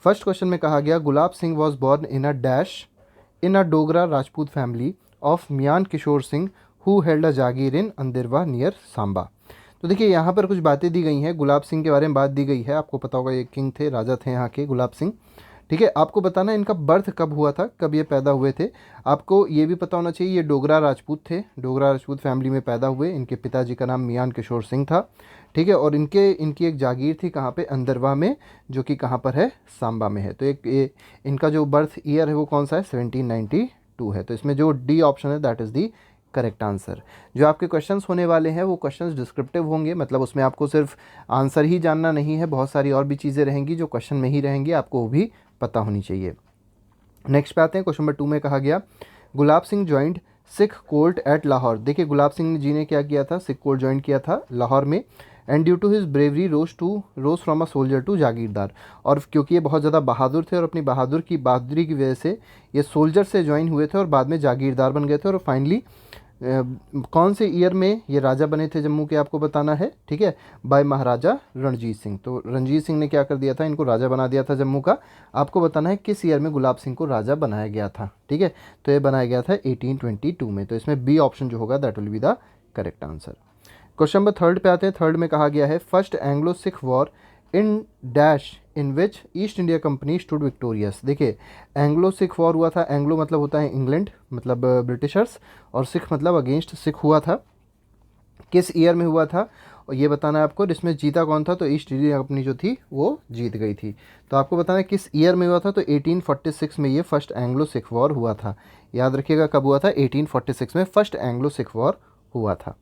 First question में कहा गया Gulab Singh was born in a dash in a Dogra Rajput family of Mian Kishore Singh who held a jagir in Andirwa near Samba. तो देखिए यहाँ पर कुछ बातें दी गई हैं, गुलाब सिंह के बारे में बात दी गई है। आपको पता होगा ये किंग थे, राजा थे यहाँ के गुलाब सिंह। ठीक है, आपको बताना है इनका बर्थ कब हुआ था, कब ये पैदा हुए थे। आपको ये भी पता होना चाहिए ये डोगरा राजपूत थे, डोगरा राजपूत फैमिली में पैदा हुए। इनके पिताजी का नाम मियान किशोर सिंह था। ठीक है, और इनकी एक जागीर थी कहाँ पे, अंदरवा में, जो कि कहाँ पर है, सांबा में है। तो इनका जो बर्थ ईयर है वो कौन सा है, 1792 है। तो इसमें जो डी ऑप्शन है that is the correct answer. जो आपके क्वेश्चंस होने वाले हैं वो क्वेश्चंस डिस्क्रिप्टिव होंगे, मतलब उसमें आपको सिर्फ आंसर ही जानना नहीं है, बहुत सारी और भी चीज़ें रहेंगी जो क्वेश्चन में ही रहेंगी, आपको वो भी पता होनी चाहिए। नेक्स्ट पे आते हैं, क्वेश्चन नंबर 2 में कहा गया Gulab Singh joined Sikh court at Lahore. देखिए गुलाब सिंह जी ने क्या किया था, सिख कोर्ट ज्वाइन किया था लाहौर में। And due to his bravery rose from a soldier to jagirdar. और क्योंकि ये बहुत ज़्यादा बहादुर थे और अपनी बहादुरी की वजह से ये सोल्जर से ज्वाइन हुए थे और बाद में जागीरदार बन गए थे। और फाइनली कौन से ईयर में ये राजा बने थे जम्मू के, आपको बताना है। ठीक है, बाय महाराजा रणजीत सिंह। तो रणजीत सिंह ने क्या कर दिया था, इनको राजा बना दिया था जम्मू का। आपको बताना है किस ईयर में गुलाब सिंह को राजा बनाया गया था। ठीक है, तो ये बनाया गया था 1822 में। तो इसमें बी ऑप्शन जो होगा that will be the correct answer. Question number 3 पे आते हैं। 3 में कहा गया है first Anglo Sikh war in dash in which east India company stood victorious. देखिए एंग्लो सिख वॉर हुआ था, एंग्लो मतलब होता है इंग्लैंड, मतलब ब्रिटिशर्स, और सिख मतलब अगेंस्ट सिख हुआ था। किस ईयर में हुआ था और ये बताना है आपको। इसमें जीता कौन था, तो ईस्ट इंडिया कंपनी जो थी वो जीत गई थी। तो आपको बताना है किस ईयर में हुआ था, तो 1846 में ये फर्स्ट एंग्लो सिख वॉर हुआ था। याद रखिएगा कब हुआ था, 1846 में फर्स्ट एंग्लो सिख वॉर हुआ था।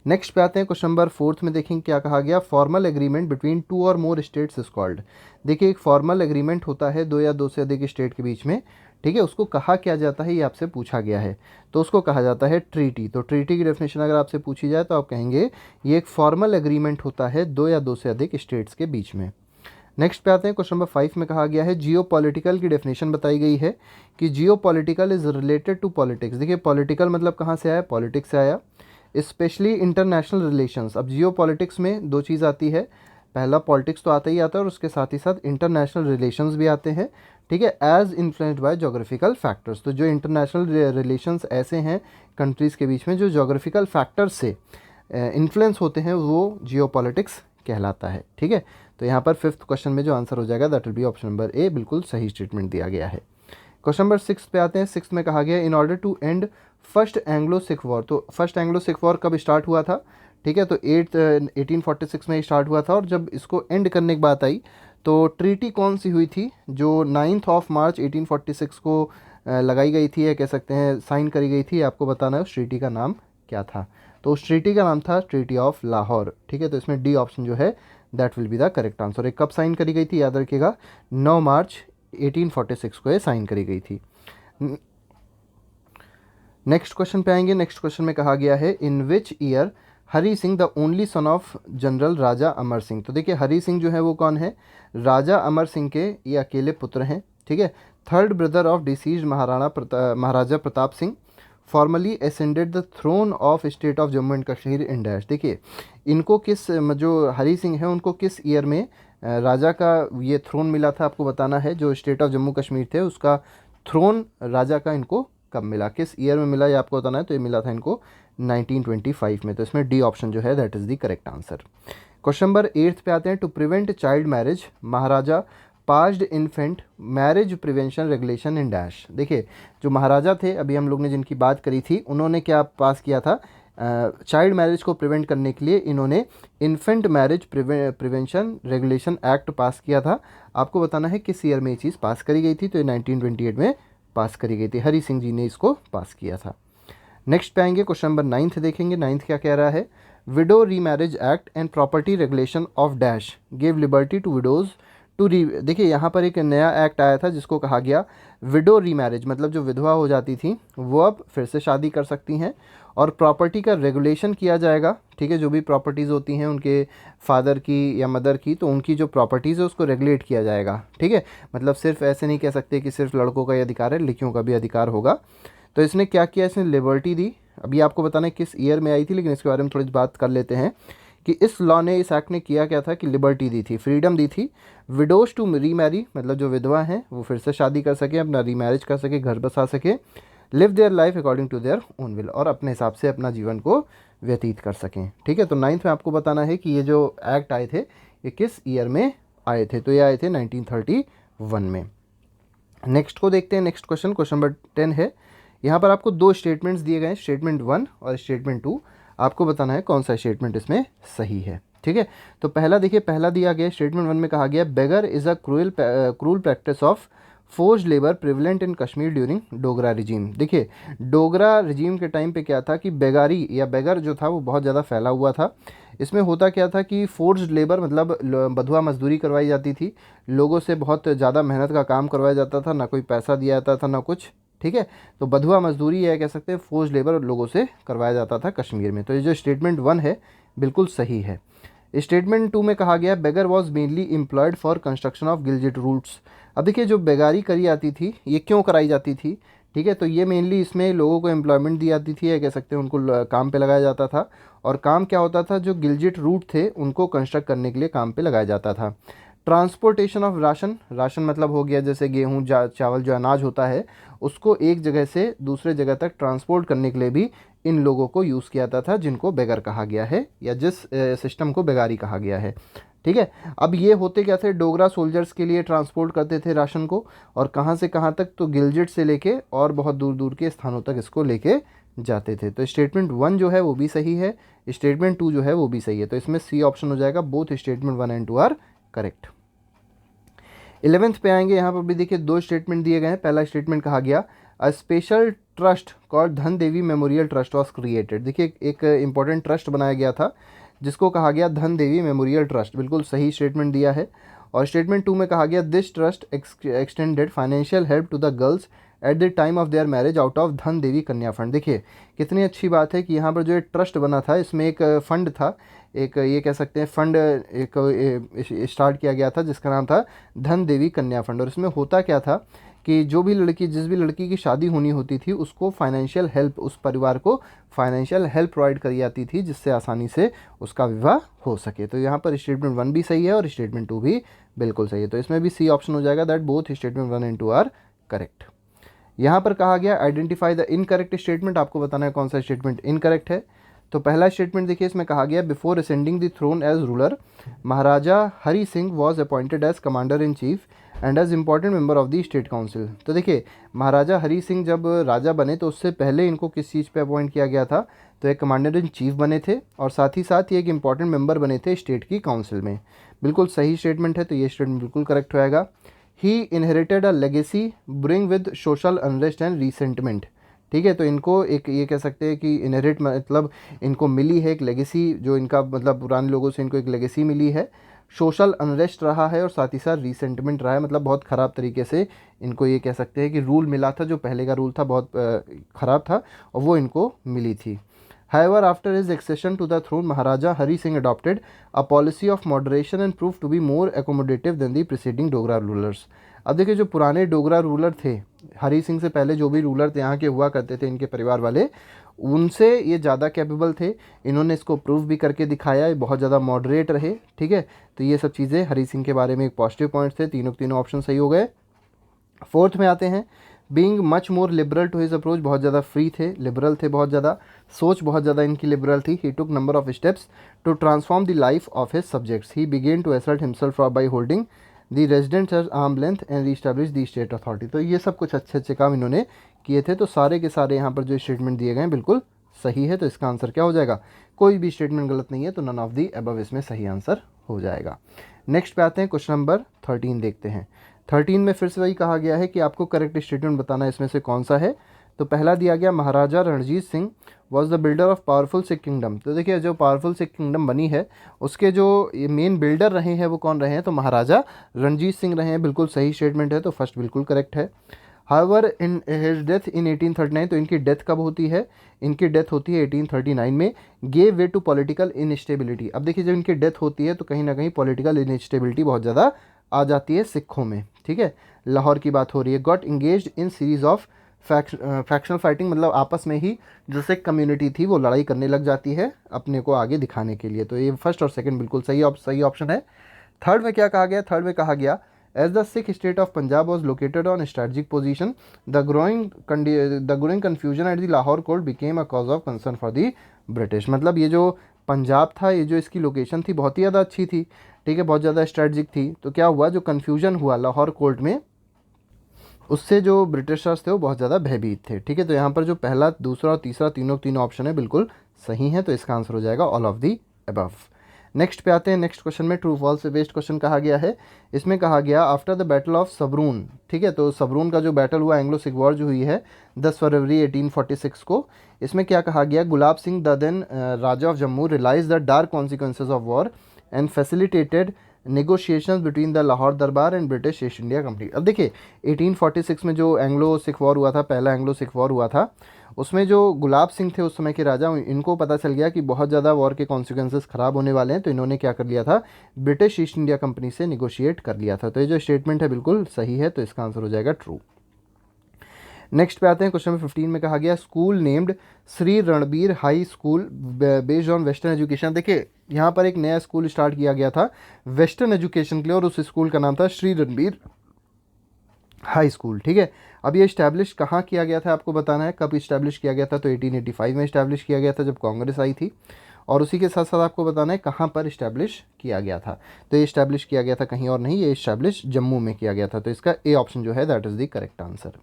नेक्स्ट पे आते हैं, क्वेश्चन नंबर 4 में देखेंगे क्या कहा गया। फॉर्मल एग्रीमेंट बिटवीन 2 और मोर स्टेट्स इज कॉल्ड। देखिए एक फॉर्मल एग्रीमेंट होता है 2 या 2 से अधिक स्टेट के बीच में। ठीक है, उसको कहा क्या जाता है ये आपसे पूछा गया है, तो उसको कहा जाता है ट्रीटी। तो ट्रीटी की डेफिनेशन अगर आपसे पूछी जाए तो आप कहेंगे ये एक फॉर्मल एग्रीमेंट होता है 2 या 2 से अधिक स्टेट्स के बीच में। नेक्स्ट पे आते हैं, क्वेश्चन नंबर 5 में कहा गया है जियो पॉलिटिकल की डेफिनेशन बताई गई है कि geopolitical is related to politics. देखिए पॉलिटिकल मतलब कहाँ से आया, पॉलिटिक्स से आया, स्पेशली इंटरनेशनल रिलेशंस। अब जियो पॉलिटिक्स में 2 चीज़ आती है, पहला पॉलिटिक्स तो आता ही आता है और उसके साथ ही साथ इंटरनेशनल रिलेशंस भी आते हैं। ठीक है, as influenced by geographical factors. तो जो इंटरनेशनल रिलेशंस ऐसे हैं कंट्रीज़ के बीच में जो जोग्राफिकल फैक्टर्स से इन्फ्लुएंस होते हैं वो जियो पॉलिटिक्स कहलाता है। ठीक है, तो यहाँ पर 5th क्वेश्चन में जो आंसर हो जाएगा that will be option number A, बिल्कुल सही स्टेटमेंट दिया गया है। क्वेश्चन नंबर 6 पे आते हैं। 6 में कहा गया in order to end first Anglo Sikh war. तो फर्स्ट एंग्लो सिख वॉर कब स्टार्ट हुआ था, ठीक है, तो 1846 में स्टार्ट हुआ था। और जब इसको एंड करने की बात आई तो ट्रीटी कौन सी हुई थी, जो 9 मार्च 1846 को लगाई गई थी, या कह सकते हैं साइन करी गई थी। आपको बताना है उस ट्रीटी का नाम क्या था, तो उस ट्रीटी का नाम था ट्रीटी ऑफ लाहौर। ठीक है, तो इसमें डी ऑप्शन जो है that will be the correct answer. एक कब साइन करी गई थी, याद रखिएगा 9 मार्च 1846 को ये साइन करी गई थी। नेक्स्ट क्वेश्चन पे आएंगे। नेक्स्ट क्वेश्चन में कहा गया है in which year Hari Singh the only son of general Raja Amar Singh. तो देखिए हरी सिंह जो है वो कौन है, राजा अमर सिंह के ये अकेले पुत्र हैं। ठीक है, third brother of deceased Maharaja Pratap Singh formally ascended the throne of state of Jammu and Kashmir in dash. देखिए इनको किस, जो हरी सिंह है उनको किस ईयर में राजा का ये थ्रोन मिला था, आपको बताना है। जो स्टेट ऑफ जम्मू कश्मीर थे उसका थ्रोन राजा का इनको कब मिला, किस ईयर में मिला, ये आपको बताना है। तो ये मिला था इनको 1925 में। तो इसमें डी ऑप्शन जो है that is the correct answer. Question number 8 पे आते हैं। To prevent child marriage Maharaja passed infant marriage prevention regulation in dash. देखिए जो महाराजा थे अभी हम लोग ने जिनकी बात करी थी उन्होंने क्या पास किया था, चाइल्ड मैरिज को प्रिवेंट करने के लिए इन्होंने infant marriage prevention regulation act पास किया था। आपको बताना है किस ईयर में ये चीज़ पास करी गई थी, तो ये 1928 में पास करी गई थी। हरी सिंह जी ने इसको पास किया था। नेक्स्ट पे आएंगे, क्वेश्चन नंबर 9 देखेंगे। 9 क्या कह रहा है, widow remarriage act and property regulation of dash give liberty to widows to re. देखिए यहाँ पर एक नया एक्ट आया था जिसको कहा गया विडो रीमैरिज, मतलब जो विधवा हो जाती थी वो अब फिर से शादी कर सकती हैं। और प्रॉपर्टी का रेगुलेशन किया जाएगा। ठीक है, जो भी प्रॉपर्टीज़ होती हैं उनके फादर की या मदर की, तो उनकी जो प्रॉपर्टीज़ है उसको रेगुलेट किया जाएगा। ठीक है, मतलब सिर्फ ऐसे नहीं कह सकते कि सिर्फ लड़कों का ही अधिकार है, लड़कियों का भी अधिकार होगा। तो इसने क्या किया, इसने लिबर्टी दी। अभी आपको बताना है किस ईयर में आई थी, लेकिन इसके बारे में थोड़ी बात कर लेते हैं कि इस लॉ ने, इस एक्ट ने किया क्या था कि लिबर्टी दी थी, फ्रीडम दी थी विडोज टू रीमैरी, मतलब जो विधवा हैं वो फिर से शादी कर सके, अपना रीमैरिज कर सके, घर बसा सके, live their life according to their own will, और अपने हिसाब से अपना जीवन को व्यतीत कर सकें। ठीक है, तो 9th में आपको बताना है कि ये जो एक्ट आए थे ये किस ईयर में आए थे, तो ये आए थे 1931 में। नेक्स्ट को देखते हैं, नेक्स्ट क्वेश्चन, क्वेश्चन नंबर 10 है। यहाँ पर आपको दो स्टेटमेंट्स दिए गए हैं, स्टेटमेंट 1 और स्टेटमेंट 2। आपको बताना है कौन सा स्टेटमेंट इसमें सही है। ठीक है, तो पहला देखिए, पहला दिया गया स्टेटमेंट 1 में कहा गया begar is a cruel practice of forced labour prevalent in Kashmir during Dogra regime. देखिए, डोगरा रिजीम के टाइम पे क्या था कि बेगारी या बेगर जो था वो बहुत ज़्यादा फैला हुआ था। इसमें होता क्या था कि फोर्स्ड लेबर मतलब बधुआ मजदूरी करवाई जाती थी, लोगों से बहुत ज़्यादा मेहनत का काम करवाया जाता था, ना कोई पैसा दिया जाता था ना कुछ। ठीक है, तो बधुआ मजदूरी या कह सकते हैं फोर्स्ड लेबर लोगों से करवाया जाता था कश्मीर में। तो ये जो स्टेटमेंट 1 है बिल्कुल सही है। स्टेटमेंट 2 में कहा गया begar was mainly employed for construction of Gilgit routes. अब देखिए, जो बेगारी करी जाती थी ये क्यों कराई जाती थी? ठीक है, तो ये मेनली इसमें लोगों को एम्प्लॉयमेंट दी जाती थी, या कह सकते हैं उनको काम पे लगाया जाता था। और काम क्या होता था, जो गिलजिट रूट थे उनको कंस्ट्रक्ट करने के लिए काम पे लगाया जाता था। ट्रांसपोर्टेशन ऑफ राशन, राशन मतलब हो गया जैसे गेहूँ चावल जो अनाज होता है उसको एक जगह से दूसरे जगह तक ट्रांसपोर्ट करने के लिए भी इन लोगों को यूज़ किया जाता था, जिनको बेगर कहा गया है या जिस सिस्टम को बेगारी कहा गया है। ठीक है, अब ये होते क्या थे, डोगरा सोल्जर्स के लिए ट्रांसपोर्ट करते थे राशन को, और कहाँ से कहाँ तक, तो गिलजिट से लेके और बहुत दूर दूर के स्थानों तक इसको लेके जाते थे। तो स्टेटमेंट 1 जो है वो भी सही है, स्टेटमेंट 2 जो है वो भी सही है। तो इसमें सी ऑप्शन हो जाएगा, both statement 1 and 2 are correct. 11th पे आएंगे, यहाँ पर भी देखिए दो स्टेटमेंट दिए गए हैं। पहला स्टेटमेंट कहा गया अ स्पेशल ट्रस्ट कॉल्ड धन देवी मेमोरियल ट्रस्ट वॉज क्रिएटेड। देखिए, एक इंपॉर्टेंट ट्रस्ट बनाया गया था जिसको कहा गया धन देवी मेमोरियल ट्रस्ट, बिल्कुल सही स्टेटमेंट दिया है। और स्टेटमेंट 2 में कहा गया this trust extended financial help to the girls at the time of their marriage out of Dhan Devi कन्या फंड। देखिए, कितनी अच्छी बात है कि यहाँ पर जो ये ट्रस्ट बना था इसमें एक फंड था, एक ये कह सकते हैं फंड एक स्टार्ट किया गया था जिसका नाम था धन देवी कन्या फंड। और इसमें होता क्या था कि जो भी लड़की, जिस भी लड़की की शादी होनी होती थी उसको फाइनेंशियल हेल्प, उस परिवार को फाइनेंशियल हेल्प प्रोवाइड करी जाती थी जिससे आसानी से उसका विवाह हो सके। तो यहाँ पर स्टेटमेंट 1 भी सही है और स्टेटमेंट 2 भी बिल्कुल सही है। तो इसमें भी सी ऑप्शन हो जाएगा, that both statement 1 and 2 are correct. यहाँ पर कहा गया आइडेंटिफाई द इनकरेक्ट स्टेटमेंट। आपको बताना है कौन सा स्टेटमेंट इनकरेक्ट है। तो पहला स्टेटमेंट देखिए, इसमें कहा गया before ascending the throne as ruler Maharaja Hari Singh was appointed as commander in chief and as important member of the state council. तो देखिए, महाराजा हरि सिंह जब राजा बने तो उससे पहले इनको किस चीज़ पे अपॉइंट किया गया था, तो एक कमांडर इन चीफ बने थे और साथ ही साथ ये एक इंपॉर्टेंट मेंबर बने थे स्टेट की काउंसिल में। बिल्कुल सही स्टेटमेंट है, तो ये स्टेटमेंट बिल्कुल करेक्ट होएगा। He inherited a legacy brimming with social unrest and resentment. ठीक है, तो इनको एक ये कह सकते हैं कि इनहेरिट मतलब इनको मिली है एक लेगेसी, जो इनका मतलब पुराने लोगों से इनको एक लेगेसी मिली है, सोशल अनरेस्ट रहा है और साथ ही साथ रिसेंटमेंट रहा है, मतलब बहुत ख़राब तरीके से इनको ये कह सकते हैं कि रूल मिला था, जो पहले का रूल था बहुत ख़राब था और वो इनको मिली थी। However, after his accession to the throne, Maharaja Hari Singh adopted a policy of moderation and proved to be more accommodative than the preceding Dogra rulers. अब देखिए, जो पुराने डोगरा रूलर थे, हरी सिंह से पहले जो भी रूलर थे यहाँ के हुआ करते थे इनके परिवार वाले, उनसे ये ज़्यादा कैपेबल थे। इन्होंने इसको प्रूव भी करके दिखाया, ये बहुत ज़्यादा मॉडरेट रहे। ठीक है, तो ये सब चीज़ें हरी सिंह के बारे में एक पॉजिटिव पॉइंट्स थे। तीनों तीनों ऑप्शन सही हो गए। 4th में आते हैं, being much more liberal to his approach, बहुत ज़्यादा फ्री थे, लिबरल थे, बहुत ज़्यादा सोच बहुत ज़्यादा इनकी लिबरल थी। He took number of steps to transform the life of his subjects. He began to assert himself by holding the residents at arm length and reestablish the state authority. तो ये सब कुछ अच्छे अच्छे काम इन्होंने किए थे। तो सारे के सारे यहाँ पर जो स्टेटमेंट दिए गए हैं बिल्कुल सही है। तो इसका आंसर क्या हो जाएगा, कोई भी स्टेटमेंट गलत नहीं है, तो नन ऑफ दी अबव इसमें सही आंसर हो जाएगा। नेक्स्ट पे आते हैं, क्वेश्चन नंबर 13 देखते हैं। 13 में फिर से वही कहा गया है कि आपको करेक्ट स्टेटमेंट बताना है इसमें से कौन सा है। तो पहला दिया गया Maharaja Ranjit Singh was the builder of powerful Sikh kingdom. तो देखिए, जो पावरफुल सिख किंगडम बनी है उसके जो मेन बिल्डर रहे हैं वो कौन रहे हैं, तो महाराजा रणजीत सिंह रहे हैं। बिल्कुल सही स्टेटमेंट है, तो फर्स्ट बिल्कुल करेक्ट है। However in his death in 1839, तो इनकी डेथ कब होती है, इनकी डेथ होती है 1839 में। Gave way to political instability. अब देखिए, जब इनकी डेथ होती है तो कहीं ना कहीं पॉलिटिकल इनस्टेबिलिटी बहुत ज़्यादा आ जाती है सिखों में। ठीक है, लाहौर की बात हो रही है। Got engaged in series of factional fighting मतलब आपस में ही जो सिख कम्युनिटी थी वो लड़ाई करने लग जाती है अपने को आगे दिखाने के लिए। तो ये फर्स्ट और सेकंड बिल्कुल सही ऑप्शन है। थर्ड में क्या कहा गया, थर्ड में कहा गया as the Sikh state of Punjab was located on strategic position the growing confusion at the Lahore court became a cause of concern for the British. मतलब ये जो पंजाब था, ये जो इसकी लोकेशन थी बहुत ही ज़्यादा अच्छी थी, ठीक है, बहुत ज़्यादा स्ट्रेटजिक थी। तो क्या हुआ, जो कन्फ्यूजन हुआ लाहौर कोर्ट में, उससे जो ब्रिटिशर्स थे वो बहुत ज़्यादा भयभीत थे, ठीक है। तो यहाँ पर जो पहला, दूसरा और तीसरा तीनों ऑप्शन है बिल्कुल सही है, तो इसका आंसर हो जाएगा all of the above. Next पे आते हैं, नेक्स्ट क्वेश्चन में ट्रू फॉल्स से बेस्ड क्वेश्चन कहा गया है। इसमें कहा गया आफ्टर द बैटल ऑफ सबरून, ठीक है, तो सबरून का जो बैटल हुआ, एंग्लो सिख वॉर जो हुई है 10 फरवरी 1846 को, इसमें क्या कहा गया, Gulab Singh the then Raja of Jammu realise the dark consequences of war and facilitated negotiations between the Lahore Darbar and British East India Company. अब देखिए 1846 में जो एंग्लो सिख वॉर हुआ था, पहला एंग्लो सिख वॉर हुआ था, उसमें जो गुलाब सिंह थे उस समय के राजा, इनको पता चल गया कि बहुत ज़्यादा वॉर के कॉन्सिक्वेंसेस ख़राब होने वाले हैं, तो इन्होंने क्या कर लिया था, ब्रिटिश ईस्ट इंडिया कंपनी से निगोशिएट कर लिया था। तो ये जो स्टेटमेंट है बिल्कुल सही है, तो इसका आंसर हो जाएगा ट्रू। नेक्स्ट पे आते हैं, क्वेश्चन नंबर 15 में कहा गया school named Shri Ranbir high school based on western education. देखिए यहाँ पर एक नया स्कूल स्टार्ट किया गया था वेस्टर्न एजुकेशन के लिए, और उस स्कूल का नाम था श्री रणबीर हाई स्कूल, ठीक है। अब ये इस्टेब्लिश कहाँ किया गया था आपको बताना है, कब इस्टेब्लिश किया गया था, तो 1885 में इस्टेब्लिश किया गया था जब कांग्रेस आई थी, और उसी के साथ साथ आपको बताना है कहाँ पर इस्टेब्लिश किया गया था। तो ये इस्टेब्लिश किया गया था कहीं और नहीं, ये इस्टेब्लिश जम्मू में किया गया था, तो इसका ए ऑप्शन जो है that is the correct answer.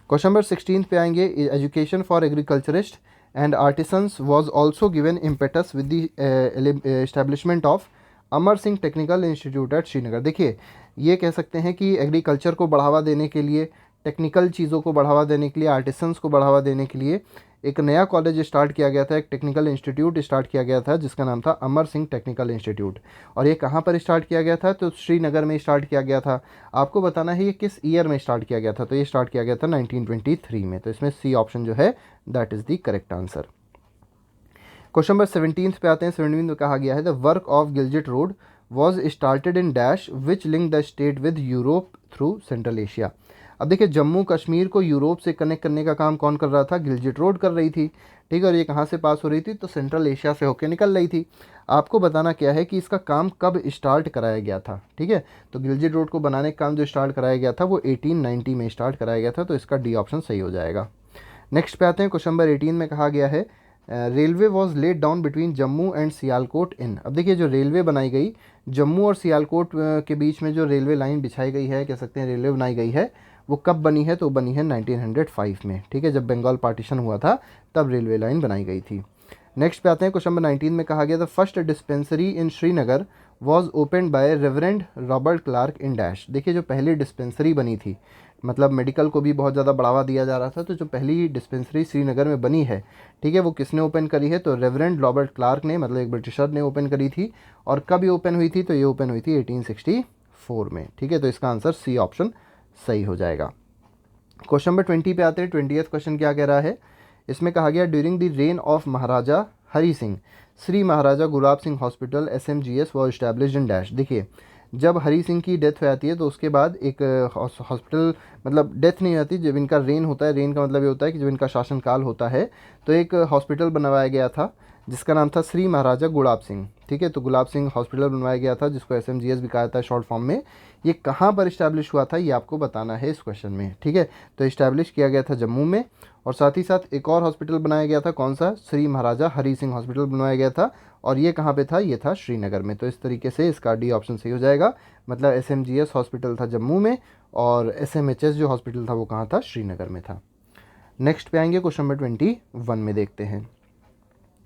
Question number 16 पे आएंगे, education for agriculturist and artisans was also given impetus with the establishment of Amar Singh technical institute eight Srinagar. देखिए ये कह सकते हैं कि एग्रीकल्चर को बढ़ावा देने के लिए, टेक्निकल चीज़ों को बढ़ावा देने के लिए, आर्टिसंस को बढ़ावा देने के लिए एक नया कॉलेज स्टार्ट किया गया था, एक टेक्निकल इंस्टीट्यूट स्टार्ट किया गया था जिसका नाम था अमर सिंह टेक्निकल इंस्टीट्यूट। और ये कहाँ पर स्टार्ट किया गया था, तो श्रीनगर में स्टार्ट किया गया था। आपको बताना है ये किस ईयर में स्टार्ट किया गया था, तो ये स्टार्ट किया गया था 1923 में, तो इसमें सी ऑप्शन जो है that is the correct answer. Question number 17 पे आते हैं, 17 में कहा गया है the work of Gilgit road was started in dash which link the state with Europe through Central Asia. अब देखिए जम्मू कश्मीर को यूरोप से कनेक्ट करने का काम कौन कर रहा था, गिलजिट रोड कर रही थी, ठीक है, और ये कहाँ से पास हो रही थी, तो सेंट्रल एशिया से होकर निकल रही थी। आपको बताना क्या है कि इसका काम कब स्टार्ट कराया गया था, ठीक है, तो गिलजिट रोड को बनाने का काम जो स्टार्ट कराया गया था वो 1890 में स्टार्ट कराया गया था, तो इसका डी ऑप्शन सही हो जाएगा। नेक्स्ट पे आते हैं, क्वेश्चन नंबर 18 में कहा गया है railway was laid down between Jammu and Sialkot in. अब देखिए जो रेलवे बनाई गई जम्मू और सियालकोट के बीच में, जो रेलवे लाइन बिछाई गई है, कह सकते हैं रेलवे बनाई गई है, वो कब बनी है, तो बनी है 1905 में, ठीक है, जब बंगाल पार्टीशन हुआ था तब रेलवे लाइन बनाई गई थी। नेक्स्ट पे आते हैं, क्वेश्चन नंबर 19 में कहा गया the first dispensary in Srinagar was opened by reverend Robert Clark in dash. देखिए जो पहली डिस्पेंसरी बनी थी, मतलब मेडिकल को भी बहुत ज़्यादा बढ़ावा दिया जा रहा था, तो जो पहली डिस्पेंसरी श्रीनगर में बनी है, ठीक है, वो किसने ओपन करी है, तो रेवरेंड रॉबर्ट क्लार्क ने, मतलब एक ब्रिटिशर ने ओपन करी थी। और कब ये ओपन हुई थी, तो ये ओपन हुई थी 1864 में, ठीक है, तो इसका आंसर सी ऑप्शन सही हो जाएगा। क्वेश्चन नंबर 20 पे आते हैं, 20th क्वेश्चन क्या कह रहा है, इसमें कहा गया during the reign of Maharaja Hari Singh Shri Maharaja Gulab Singh hospital SMGS was established in dash. देखिए जब हरी सिंह की डेथ हो जाती है तो उसके बाद एक हॉस्पिटल, मतलब डेथ नहीं होती, जब इनका रेन होता है, रेन का मतलब ये होता है कि जब इनका शासनकाल होता है, तो एक हॉस्पिटल बनवाया गया था जिसका नाम था श्री महाराजा गुलाब सिंह, ठीक है, तो गुलाब सिंह हॉस्पिटल बनवाया गया था जिसको SMGS भी कहा जाता है शॉर्ट फॉर्म में। ये कहाँ पर इस्टेब्लिश हुआ था ये आपको बताना है इस क्वेश्चन में, ठीक है, तो इस्टेब्लिश किया गया था जम्मू में, और साथ ही साथ एक और हॉस्पिटल बनाया गया था, कौन सा, श्री महाराजा हरी सिंह हॉस्पिटल बनवाया गया था, और ये कहाँ पे था, ये था श्रीनगर में। तो इस तरीके से इसका डी ऑप्शन सही हो जाएगा, मतलब SMGS हॉस्पिटल था जम्मू में और SMHS जो हॉस्पिटल था वो कहाँ था, श्रीनगर में था। नेक्स्ट पे आएंगे, क्वेश्चन नंबर 21 में देखते हैं।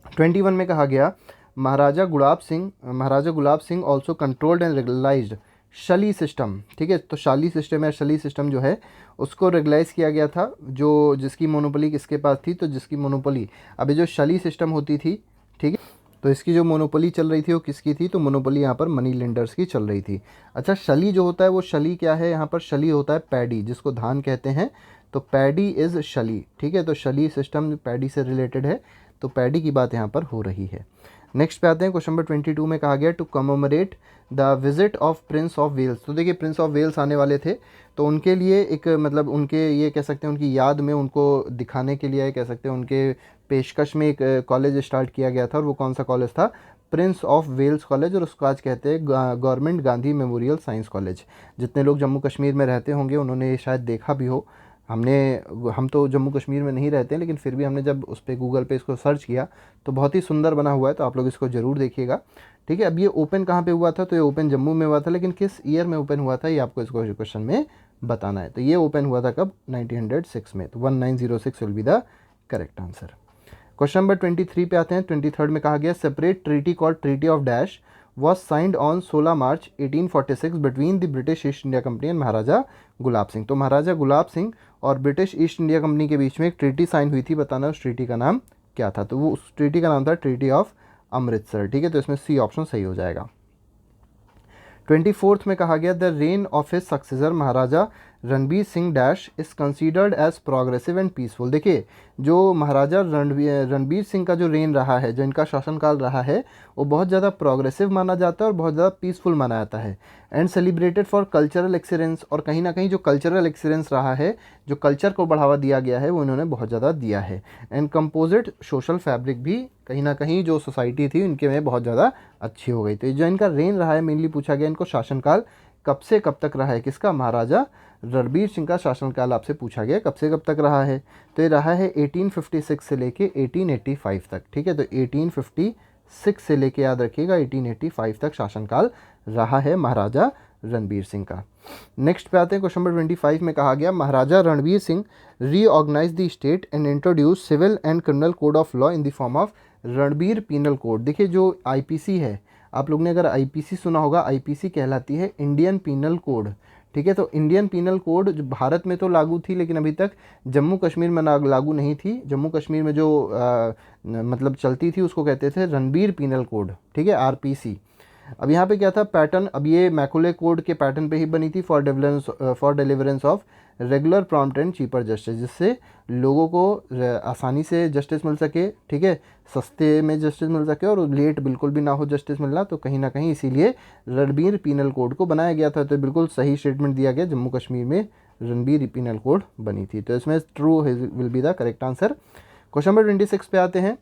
21 में कहा गया Maharaja Gulab Singh also controlled and regularised shawl system, ठीक है, तो शाली सिस्टम या शली सिस्टम जो है उसको रेगुलाइज किया गया था, जो जिसकी मोनोपोली किसके पास थी, तो जिसकी मोनोपोली, अभी जो शली सिस्टम होती थी, ठीक है, तो इसकी जो मोनोपोली चल रही थी वो किसकी थी, तो मोनोपोली यहाँ पर मनी लेंडर्स की चल रही थी। अच्छा शली जो होता है वो शली क्या है, यहाँ पर शली होता है पैडी, जिसको धान कहते हैं, तो पैडी इज़ शली, ठीक है, तो शली सिस्टम पैडी से रिलेटेड है, तो पैडी की बात यहाँ पर हो रही है। नेक्स्ट पे आते हैं, क्वेश्चन नंबर 22 में कहा गया to commemorate the visit of Prince of Wales. तो देखिए प्रिंस ऑफ वेल्स आने वाले थे, तो उनके लिए एक मतलब उनके ये कह सकते हैं उनकी याद में उनको दिखाने के लिए कह सकते हैं उनके पेशकश में एक कॉलेज स्टार्ट किया गया था, और वो कौन सा कॉलेज था, प्रिंस ऑफ वेल्स कॉलेज, और उसको आज कहते हैं government Gandhi memorial science college. जितने लोग जम्मू कश्मीर में रहते होंगे उन्होंने ये शायद देखा भी हो। हम तो जम्मू कश्मीर में नहीं रहते हैं, लेकिन फिर भी हमने जब उस पर गूगल पे इसको सर्च किया तो बहुत ही सुंदर बना हुआ है, तो आप लोग इसको ज़रूर देखिएगा। ठीक है, अब ये ओपन कहाँ पे हुआ था, तो ये ओपन जम्मू में हुआ था, लेकिन किस ईयर में ओपन हुआ था ये आपको इसको क्वेश्चन में बताना है। तो ये ओपन हुआ था कब, 1906 में, तो 1906 will be the correct answer. Question number 23 पे आते हैं। 23 में कहा गया separate treaty called treaty of dash was signed on 16 March 1846 between the British East India company and Maharaja Gulab Singh. तो महाराजा गुलाब सिंह और ब्रिटिश ईस्ट इंडिया कंपनी के बीच में एक ट्रीटी साइन हुई थी, बताना उस ट्रीटी का नाम क्या था। तो वो उस ट्रीटी का नाम था ट्रीटी ऑफ अमृतसर। ठीक है, तो इसमें सी ऑप्शन सही हो जाएगा। 24 में कहा गया the reign of his successor Maharaja Ranbir Singh dash is considered as progressive and peaceful. देखिए जो महाराजा रणबीर सिंह का जो रेन रहा है, जो इनका शासनकाल रहा है, वो बहुत ज़्यादा प्रोग्रेसिव माना जाता है और बहुत ज़्यादा पीसफुल माना जाता है, and celebrated for cultural excellence. और कहीं ना कहीं जो कल्चरल एक्सीलेंस रहा है, जो कल्चर को बढ़ावा दिया गया है, वो इन्होंने बहुत ज़्यादा दिया है। एंड कंपोजिट सोशल फैब्रिक भी कहीं ना कहीं जो सोसाइटी थी उनके में बहुत ज़्यादा अच्छी हो गई। तो जो इनका रेन रहा है, मेनली पूछा गया इनको शासनकाल कब से कब तक रहा है, किसका, महाराजा रणबीर सिंह का शासनकाल आपसे पूछा गया कब से कब तक रहा है। तो ये रहा है 1856 से लेके 1885 तक। ठीक है, तो 1856 से लेके याद रखिएगा 1885 तक शासनकाल रहा है महाराजा रणबीर सिंह का। नेक्स्ट पे आते हैं, क्वेश्चन नंबर 25 में कहा गया Maharaja Ranbir Singh reorganize the state and introduce civil and criminal code of law in the form of Ranbir penal code. देखिए जो आईपीसी है, आप लोग ने अगर आईपीसी सुना होगा, आईपीसी कहलाती है इंडियन पीनल कोड। ठीक है, तो इंडियन पीनल कोड जो भारत में तो लागू थी, लेकिन अभी तक जम्मू कश्मीर में लागू नहीं थी। जम्मू कश्मीर में जो मतलब चलती थी उसको कहते थे रणबीर पीनल कोड। ठीक है, आरपीसी। अब यहाँ पे क्या था पैटर्न, अब ये मैकुले कोड के पैटर्न पे ही बनी थी, for deliverance of regular prompt and cheaper justice, जिससे लोगों को आसानी से जस्टिस मिल सके। ठीक है, सस्ते में जस्टिस मिल सके और लेट बिल्कुल भी ना हो जस्टिस मिलना। तो कहीं ना कहीं इसीलिए रणबीर पीनल कोड को बनाया गया था। तो बिल्कुल सही स्टेटमेंट दिया गया, जम्मू कश्मीर में रणबीर पीनल कोड बनी थी। तो इसमें true will be the correct answer. Question number 26 पे आते हैं।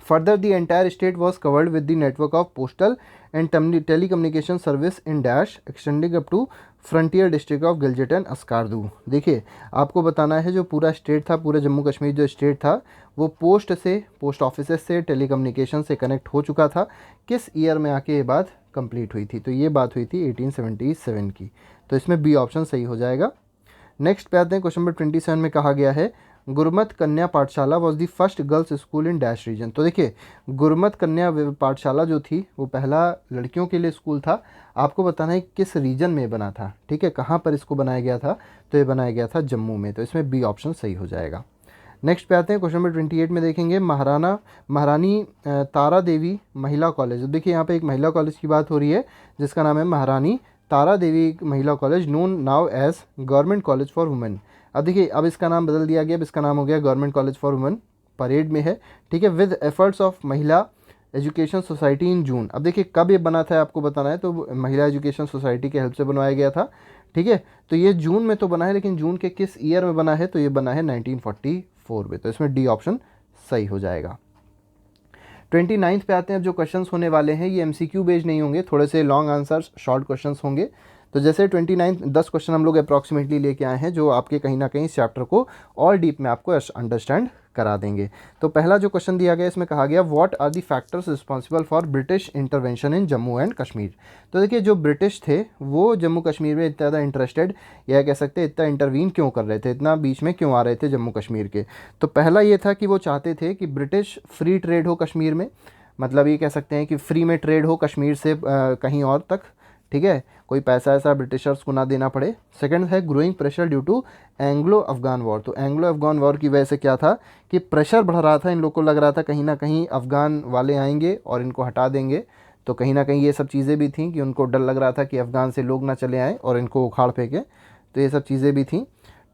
Further, the entire state was covered with the network of postal and telecommunication service in Dash, extending up to frontier district of Gilgit and Askardu। देखिए आपको बताना है जो पूरा state था, पूरा जम्मू कश्मीर जो स्टेट था, वो पोस्ट ऑफिस से टेलीकम्युनिकेशन से कनेक्ट हो चुका था। किस ईयर में आके ये बात कंप्लीट हुई थी, तो ये बात हुई थी 1877 की। तो इसमें बी ऑप्शन सही हो जाएगा। नेक्स्ट पे आते हैं, क्वेश्चन नंबर 27 में कहा गया है Gurmat Kanya Pathshala was the first girls school in dash region. तो देखिए गुरमत कन्या पाठशाला जो थी वो पहला लड़कियों के लिए स्कूल था। आपको बताना है किस रीजन में बना था। ठीक है, कहाँ पर इसको बनाया गया था, तो ये बनाया गया था जम्मू में। तो इसमें बी ऑप्शन सही हो जाएगा। नेक्स्ट पे आते हैं, क्वेश्चन नंबर 28 में देखेंगे महारानी तारा देवी महिला कॉलेज। देखिए यहाँ पे एक महिला कॉलेज की बात हो रही है जिसका नाम है महारानी Tara Devi Mahila college, known now as government college for women. अब देखिए अब इसका नाम बदल दिया गया, अब इसका नाम हो गया government college for women, parade में है। ठीक है, विद एफर्ट्स ऑफ महिला एजुकेशन सोसाइटी इन जून। अब देखिए कब ये बना था आपको बताना है, तो महिला एजुकेशन सोसाइटी के हेल्प से बनवाया गया था। ठीक है, तो ये जून में तो बना है, लेकिन जून के किस ईयर में बना है, तो ये बना है 1944 में। तो इसमें डी ऑप्शन सही हो जाएगा। 29 पे आते हैं। अब जो क्वेश्चंस होने वाले हैं ये एमसीक्यू बेस्ड नहीं होंगे, थोड़े से लॉन्ग आंसर्स, शॉर्ट क्वेश्चंस होंगे। तो जैसे 29 10 क्वेश्चन हम लोग अप्रॉक्सीमेटली लेके आए हैं जो आपके कहीं ना कहीं चैप्टर को और डीप में आपको अंडरस्टैंड करा देंगे। तो पहला जो क्वेश्चन दिया गया इसमें कहा गया what are the factors responsible for British intervention in Jammu and Kashmir. तो देखिए जो ब्रिटिश थे वो जम्मू कश्मीर में इतना ज़्यादा इंटरेस्टेड, या कह सकते हैं इतना इंटरवीन क्यों कर रहे थे, इतना बीच में क्यों आ रहे थे जम्मू कश्मीर के। तो पहला ये था कि वो चाहते थे कि ब्रिटिश फ्री ट्रेड हो कश्मीर में, मतलब ये कह सकते हैं कि फ्री में ट्रेड हो कश्मीर से कहीं और तक। ठीक है, कोई पैसा ऐसा ब्रिटिशर्स को ना देना पड़े। सेकंड है growing pressure due to Anglo Afghan war. तो एंग्लो अफगान वॉर की वजह से क्या था कि प्रेशर बढ़ रहा था, इन लोग को लग रहा था कहीं ना कहीं अफगान वाले आएंगे और इनको हटा देंगे। तो कहीं ना कहीं ये सब चीज़ें भी थी कि उनको डर लग रहा था कि अफगान से लोग ना चले आएँ और इनको उखाड़ फेंकें। तो ये सब चीज़ें भी थी।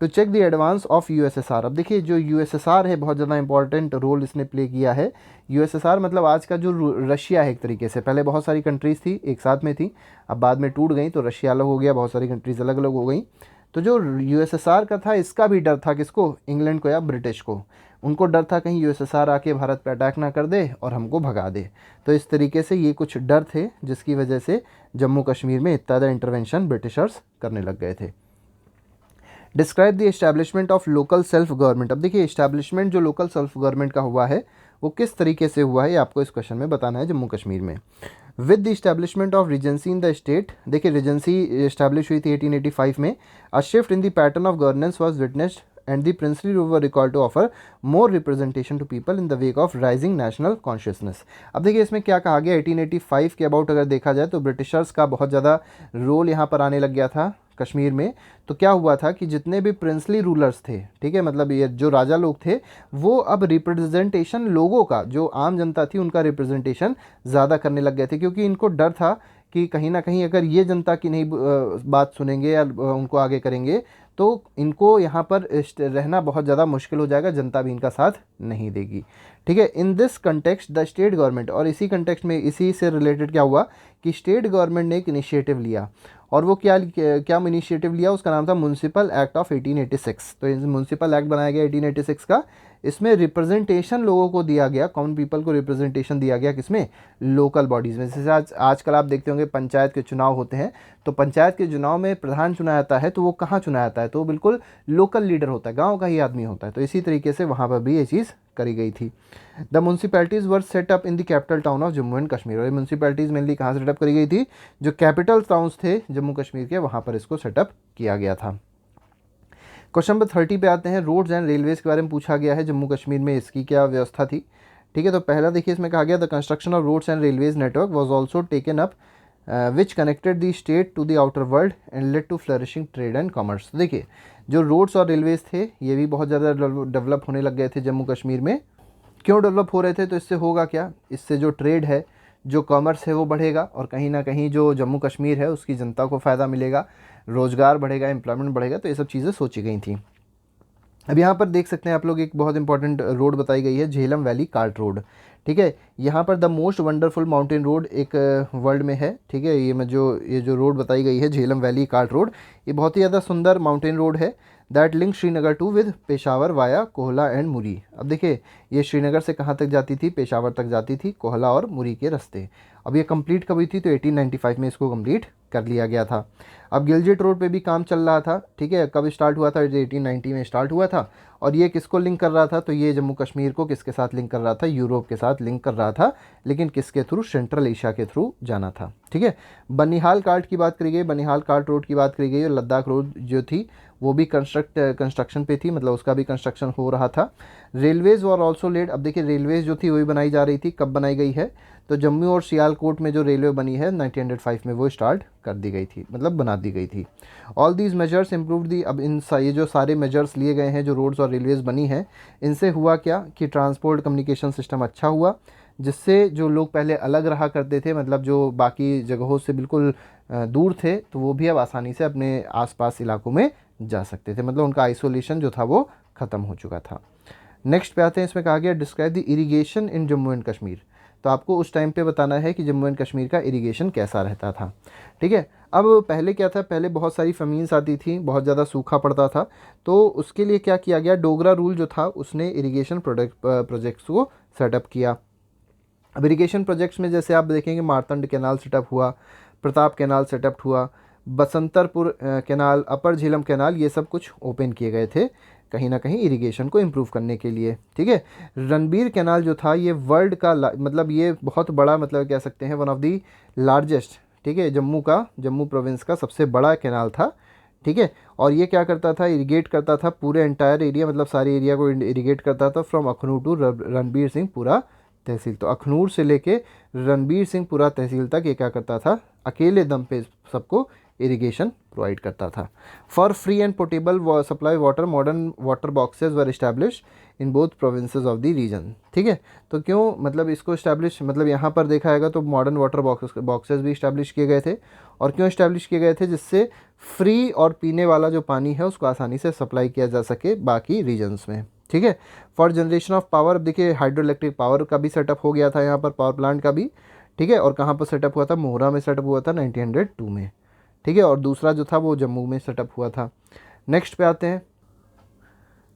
To check the advance of USSR. अब देखिए जो यूएसएसआर है बहुत ज़्यादा इंपॉर्टेंट रोल इसने प्ले किया है। यूएसएसआर मतलब आज का जो रशिया है एक तरीके से, पहले बहुत सारी कंट्रीज़ थी एक साथ में थी, अब बाद में टूट गई तो रशिया अलग हो गया, बहुत सारी कंट्रीज़ अलग अलग हो गई। तो जो यूएसएसआर का था इसका भी डर था, किसको, इंग्लैंड को या ब्रिटिश को। उनको डर था कहीं यूएसएसआर आके भारत पे अटैक ना कर दे और हमको भगा दे। तो इस तरीके से ये कुछ डर थे जिसकी वजह से जम्मू कश्मीर में इतना ज़्यादा इंटरवेंशन ब्रिटिशर्स करने लग गए थे। Describe the establishment of local self government. अब देखिए इस्टेब्लिशमेंट जो लोकल सेल्फ गवर्नमेंट का हुआ है वो किस तरीके से हुआ है ये आपको इस क्वेश्चन में बताना है जम्मू कश्मीर में। With the establishment of Regency in the state, देखिए रीजेंसी इस्टेब्लिश हुई थी 1885 में। अ shift in the pattern of governance was witnessed and the princely rule were recalled to offer more representation to people in the wake of rising national consciousness। अब देखिए इसमें क्या कहा गया, 1885 के अबाउट अगर देखा जाए तो ब्रिटिशर्स का बहुत ज़्यादा रोल यहाँ पर आने लग गया था कश्मीर में। तो क्या हुआ था कि जितने भी प्रिंसली रूलर्स थे, ठीक है, मतलब ये जो राजा लोग थे वो अब रिप्रेजेंटेशन लोगों का, जो आम जनता थी उनका रिप्रेजेंटेशन ज़्यादा करने लग गए थे, क्योंकि इनको डर था कि कहीं ना कहीं अगर ये जनता की नहीं बात सुनेंगे या उनको आगे करेंगे तो इनको यहाँ पर रहना बहुत ज़्यादा मुश्किल हो जाएगा, जनता भी इनका साथ नहीं देगी। ठीक है, in this context the state government, और इसी कंटेक्स्ट में इसी से रिलेटेड क्या हुआ कि स्टेट गवर्नमेंट ने एक इनिशिएटिव लिया, और वो क्या इनिशिएटिव लिया, उसका नाम था म्यूनसिपल एक्ट ऑफ 1886। तो म्यूनसिपल एक्ट बनाया गया 1886 का। इसमें रिप्रेजेंटेशन लोगों को दिया गया, कॉमन पीपल को रिप्रेजेंटेशन दिया गया, किसमें, लोकल बॉडीज़ में। जैसे आजकल आप देखते होंगे पंचायत के चुनाव होते हैं, तो पंचायत के चुनाव में प्रधान चुना जाता है तो वो कहाँ चुना जाता है, तो बिल्कुल लोकल लीडर होता है, गाँव का ही आदमी होता है। तो इसी तरीके से वहाँ पर भी ये चीज़ करी गई थी। The municipalities were set up in the capital town of Jammu and Kashmir. और ये म्यूनसिपैलिटीज़ मेनली कहाँ सेटअप करी गई थी, जो कैपिटल टाउन्स थे जम्मू कश्मीर के, वहाँ पर इसको सेटअप किया गया था। क्वेश्चन नंबर 30 पे आते हैं। रोड्स एंड रेलवेज के बारे में पूछा गया है, जम्मू कश्मीर में इसकी क्या व्यवस्था थी। ठीक है, तो पहला देखिए इसमें कहा गया the construction of roads and railways network was also taken up which connected the state to the outer world and led to flourishing trade and commerce. देखिए जो रोड्स और रेलवेज थे ये भी बहुत ज़्यादा डेवलप होने लग गए थे जम्मू कश्मीर में। क्यों डेवलप हो रहे थे, तो इससे होगा क्या, इससे जो ट्रेड है, जो कॉमर्स है वो बढ़ेगा, और कहीं ना कहीं जो जम्मू कश्मीर है उसकी जनता को फ़ायदा मिलेगा, रोज़गार बढ़ेगा, एम्प्लॉयमेंट बढ़ेगा। तो ये सब चीज़ें सोची गई थी। अब यहाँ पर देख सकते हैं आप लोग एक बहुत इंपॉर्टेंट रोड बताई गई है, झेलम वैली कार्ट रोड। ठीक है, यहाँ पर the most wonderful mountain road एक वर्ल्ड में है। ठीक है, ये जो रोड बताई गई है झेलम वैली कार्ट रोड, ये बहुत ही ज़्यादा सुंदर माउंटेन रोड है। That link Srinagar to with Peshawar via Kohala and Murree. अब देखिए ये श्रीनगर से कहाँ तक जाती थी, पेशावर तक जाती थी, कोहला और मुरी के रास्ते। अब ये कंप्लीट कब हुई थी, तो 1895 में इसको कंप्लीट कर लिया गया था। अब गिलजिट रोड पे भी काम चल रहा था। ठीक है, कब स्टार्ट हुआ था, 1890 में स्टार्ट हुआ था। और ये किसको लिंक कर रहा था, तो ये जम्मू कश्मीर को किसके साथ लिंक कर रहा था, यूरोप के साथ लिंक कर रहा था, लेकिन किसके थ्रू, सेंट्रल एशिया के थ्रू जाना था। ठीक है, बनिहाल कार्ट की बात करी गई, बनिहाल कार्ट रोड की बात करी गई, और लद्दाख रोड जो थी वो भी कंस्ट्रक्शन पे थी, मतलब उसका भी कंस्ट्रक्शन हो रहा था। Railways were also led. अब देखिए रेलवेज जो थी वही बनाई जा रही थी, कब बनाई गई है, तो जम्मू और सियालकोट में जो रेलवे बनी है 1905 में वो स्टार्ट कर दी गई थी, मतलब बना दी गई थी। ऑल दीज मेजर्स इम्प्रूव दी। अब ये जो सारे मेजर्स लिए गए हैं, जो रोड्स और रेलवेज बनी हैं, इनसे हुआ क्या कि ट्रांसपोर्ट कम्युनिकेशन सिस्टम अच्छा हुआ, जिससे जो लोग पहले अलग रहा करते थे, मतलब जो बाकी जगहों से बिल्कुल दूर थे, तो वो भी अब आसानी से अपने आसपास इलाकों में जा सकते थे, मतलब उनका आइसोलेशन जो था वो ख़त्म हो चुका था। नेक्स्ट पे आते हैं, इसमें कहा गया describe the irrigation in Jammu and Kashmir. तो आपको उस टाइम पे बताना है कि जम्मू एंड कश्मीर का इरिगेशन कैसा रहता था। ठीक है, अब पहले क्या था, पहले बहुत सारी फमीन्स आती थी, बहुत ज़्यादा सूखा पड़ता था, तो उसके लिए क्या किया गया, डोगरा रूल जो था उसने इरिगेशन प्रोजेक्ट्स को सेटअप किया। अब इरिगेशन प्रोजेक्ट्स में जैसे आप देखेंगे मारतंड कैनाल सेटअप हुआ, प्रताप कैनाल सेटअप हुआ, बसंतरपुर कैनाल, अपर झेलम कैनाल, ये सब कुछ ओपन किए गए थे कहीं ना कहीं इरिगेशन को इम्प्रूव करने के लिए। ठीक है, रणबीर कैनाल जो था ये वर्ल्ड का मतलब ये बहुत बड़ा, मतलब कह सकते हैं वन ऑफ दी लार्जेस्ट, ठीक है, जम्मू प्रोविंस का सबसे बड़ा कैनाल था। ठीक है, और ये क्या करता था, इरिगेट करता था पूरे एंटायर एरिया, मतलब सारे एरिया को इरिगेट करता था, फ्रॉम अखनूर टू रणबीर सिंहपुरा तहसील। तो अखनूर से लेके रणबीर सिंहपुरा तहसील तक ये क्या करता था, अकेले दम पे सबको इरिगेशन प्रोवाइड करता था। For free and portable supply water modern water boxes were establish in both provinces of the region. ठीक है, तो क्यों मतलब इसको इस्टेब्लिश, मतलब यहाँ पर देखा जाएगा तो मॉडर्न वाटर बॉक्सेस भी इस्टेब्लिश किए गए थे। और क्यों इस्टेब्लिश किए गए थे? जिससे फ्री और पीने वाला जो पानी है उसको आसानी से सप्लाई किया जा सके बाकी रीजन्स में। ठीक है, फॉर जनरेशन ऑफ पावर, अब देखिए हाइड्रो इलेक्ट्रिक पावर का भी सेटअप हो गया था यहाँ पर, पावर प्लांट का भी। ठीक है, और कहाँ पर सेटअप हुआ था? मोहरा में सेटअप हुआ था 1902 में। ठीक है, और दूसरा जो था वो जम्मू में सेटअप हुआ था। नेक्स्ट पे आते हैं।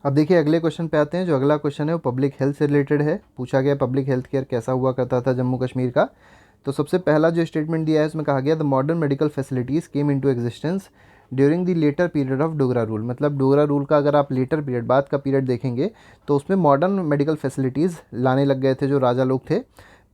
अब देखिए अगले क्वेश्चन पे आते हैं। जो अगला क्वेश्चन है वो पब्लिक हेल्थ से रिलेटेड है। पूछा गया पब्लिक हेल्थ केयर कैसा हुआ करता था जम्मू कश्मीर का। तो सबसे पहला जो स्टेटमेंट दिया है उसमें कहा गया the modern medical facilities came into existence during the letter period of Dogra rule. मतलब डोगरा रूल का अगर आप लेटर पीरियड, बाद का पीरियड देखेंगे तो उसमें मॉडर्न मेडिकल फैसिलिटीज़ लाने लग गए थे जो राजा लोग थे।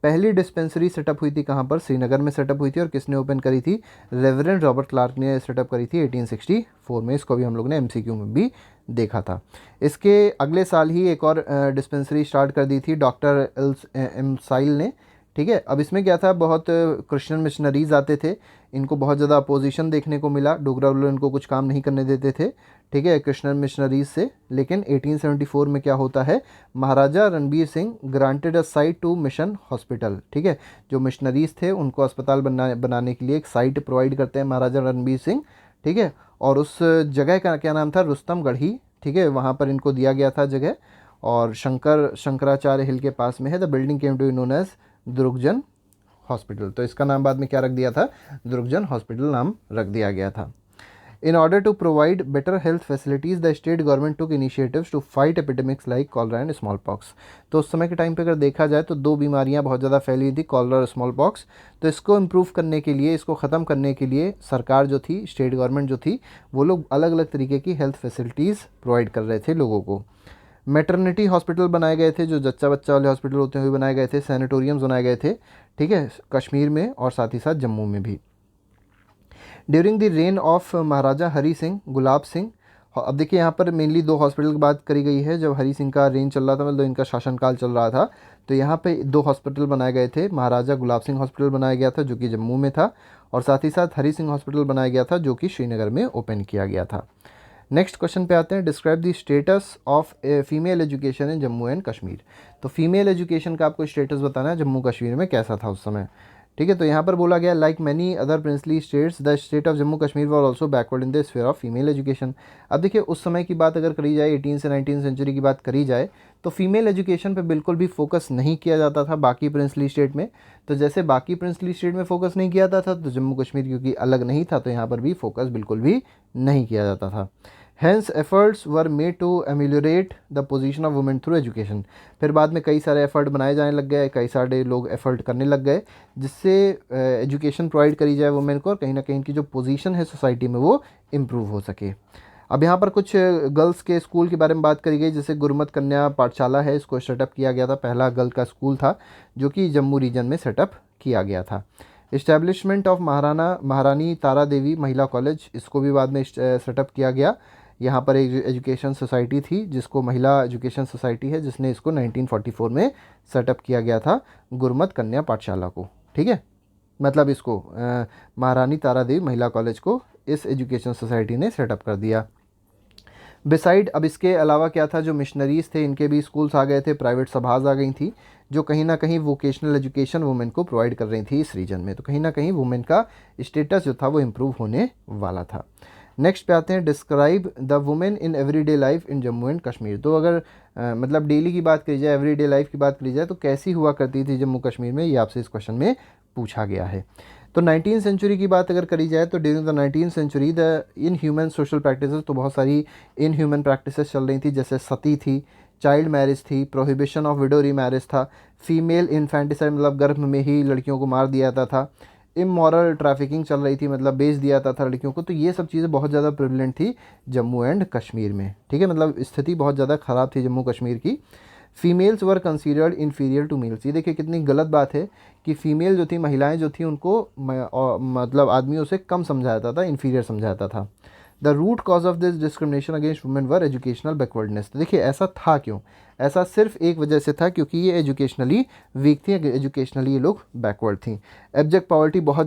पहली डिस्पेंसरी सेटअप हुई थी कहाँ पर? श्रीनगर में सेटअप हुई थी। और किसने ओपन करी थी? रेवरेंड रॉबर्ट क्लार्क ने सेटअप करी थी 1864 में। इसको भी हम लोग ने एमसीक्यू में भी देखा था। इसके अगले साल ही एक और डिस्पेंसरी स्टार्ट कर दी थी डॉक्टर एमसाइल ने। ठीक है, अब इसमें क्या था, बहुत क्रिश्चियन मिशनरीज आते थे, इनको बहुत ज़्यादा अपोजिशन देखने को मिला। डोगरा रूलर इनको कुछ काम नहीं करने देते थे। ठीक है, क्रिश्चियन मिशनरीज से। लेकिन 1874 में क्या होता है, Maharaja Ranbir Singh granted a site to mission hospital. ठीक है, जो मिशनरीज थे उनको अस्पताल बनाने के लिए एक साइट प्रोवाइड करते हैं महाराजा रणबीर सिंह। ठीक है, और उस जगह का क्या नाम था? रुस्तमगढ़ी। ठीक है, वहाँ पर इनको दिया गया था जगह। और शंकराचार्य हिल के पास में है। The building came to be known as Durgjan hospital. तो इसका नाम बाद में क्या रख दिया था? दुर्गजन हॉस्पिटल नाम रख दिया गया था। In order to provide better health facilities, the state government took initiatives to fight epidemics like cholera and smallpox। तो उस समय के टाइम पे अगर देखा जाए तो दो बीमारियां बहुत ज़्यादा फैली हुई थी, कॉलरा और स्मॉलपॉक्स। तो इसको इम्प्रूव करने के लिए, इसको ख़त्म करने के लिए सरकार जो थी, स्टेट गवर्नमेंट जो थी, वो लोग अलग अलग तरीके की हेल्थ फैसिलिटीज़ प्रोवाइड कर रहे थे लोगों को। मैटरनिटी हॉस्पिटल बनाए गए थे, जो जच्चा बच्चा वाले हॉस्पिटल होते हैं वो बनाए गए थे। सैनिटोरियम्स बनाए गए थे। ठीक है, कश्मीर में और साथ ही साथ जम्मू में भी। ड्यूरिंग द रेन ऑफ महाराजा हरी सिंह गुलाब सिंह। अब देखिए यहाँ पर मेनली दो हॉस्पिटल की बात करी गई है। जब हरी सिंह का रेन चल रहा था, मतलब इनका शासनकाल चल रहा था, तो यहाँ पे दो हॉस्पिटल बनाए गए थे। महाराजा गुलाब सिंह हॉस्पिटल बनाया गया था जो कि जम्मू में था, और साथ ही साथ हरी सिंह हॉस्पिटल बनाया गया था जो कि श्रीनगर में ओपन किया गया था। नेक्स्ट क्वेश्चन पे आते हैं। Describe the status of female education in Jammu and Kashmir. तो फीमेल एजुकेशन का आपको स्टेटस बताना है जम्मू कश्मीर में कैसा था उस समय। ठीक है, तो यहाँ पर बोला गया like many other princely states the state of Jammu Kashmir were also backward in the sphere of female education. अब देखिए उस समय की बात अगर करी जाए, 18 से 19 सेंचुरी की बात करी जाए, तो फीमेल एजुकेशन पे बिल्कुल भी फोकस नहीं किया जाता था बाकी प्रिंसली स्टेट में। तो जैसे बाकी प्रिंसली स्टेट में फोकस नहीं किया जाता था, तो जम्मू कश्मीर क्योंकि अलग नहीं था, तो यहाँ पर भी फोकस बिल्कुल भी नहीं किया जाता था। Hence efforts were made to ameliorate the position of women through education। फिर बाद में कई सारे एफर्ट बनाए जाने लग गए, कई सारे लोग एफर्ट करने लग गए जिससे एजुकेशन प्रोवाइड करी जाए वुमेन को, और कहीं ना कहीं इनकी जो पोजीशन है सोसाइटी में वो इम्प्रूव हो सके। अब यहाँ पर कुछ गर्ल्स के स्कूल के बारे में बात करी गई, जैसे गुरमत कन्या पाठशाला है, इसको सेटअप किया गया था। पहला गर्ल का स्कूल था जो कि जम्मू रीजन में सेटअप किया गया था। इस्टेब्लिशमेंट ऑफ महारानी तारा देवी महिला कॉलेज, इसको भी बाद में सेटअप किया गया। यहाँ पर एक एजुकेशन सोसाइटी थी जिसको महिला एजुकेशन सोसाइटी है, जिसने इसको 1944 में सेटअप किया गया था, गुरमत कन्या पाठशाला को। ठीक है, मतलब इसको महारानी तारा देवी महिला कॉलेज को इस एजुकेशन सोसाइटी ने सेटअप कर दिया। बिसाइड, अब इसके अलावा क्या था, जो मिशनरीज़ थे इनके भी स्कूल्स आ गए थे, प्राइवेट सभाज आ गई थी जो कहीं ना कहीं वोकेशनल एजुकेशन वुमेन को प्रोवाइड कर रही थी इस रीजन में। तो कहीं ना कहीं वुमेन का स्टेटस जो था वो इम्प्रूव होने वाला था। नेक्स्ट पे आते हैं। Describe the women in everyday life in Jammu and Kashmir. तो अगर मतलब डेली की बात करी जाए, एवरीडे लाइफ की बात करी जाए, तो कैसी हुआ करती थी जम्मू कश्मीर में, ये आपसे इस क्वेश्चन में पूछा गया है। तो 19 सेंचुरी की बात अगर करी जाए तो during the 19 century the in human social practices, तो बहुत सारी इन ह्यूमन प्रैक्टिसेस चल रही थी, जैसे सती थी, चाइल्ड मैरिज थी, प्रोहिबिशन ऑफ विडो रीमैरिज था, फीमेल इन्फेंटिसाइड मतलब गर्भ में ही लड़कियों को मार दिया जाता था, इमोरल ट्रैफिकिंग चल रही थी, मतलब बेच दिया जाता था लड़कियों को। तो ये सब चीज़ें बहुत ज़्यादा प्रिवलेंट थी जम्मू एंड कश्मीर में। ठीक है, मतलब स्थिति बहुत ज़्यादा ख़राब थी जम्मू कश्मीर की। Females were considered inferior to males. ये देखिए कितनी गलत बात है कि फ़ीमेल जो थी, महिलाएं जो थी, उनको मतलब आदमियों से कम समझा जाता था, इन्फीरियर समझा जाता था। The root cause of this discrimination against women were educational backwardness. तो देखिए ऐसा था क्यों, ऐसा सिर्फ एक वजह से था, क्योंकि ये एजुकेशनली वीक थी, एजुकेशनली ये लोग बैकवर्ड थी। एब्जेक्ट पॉवर्टी, बहुत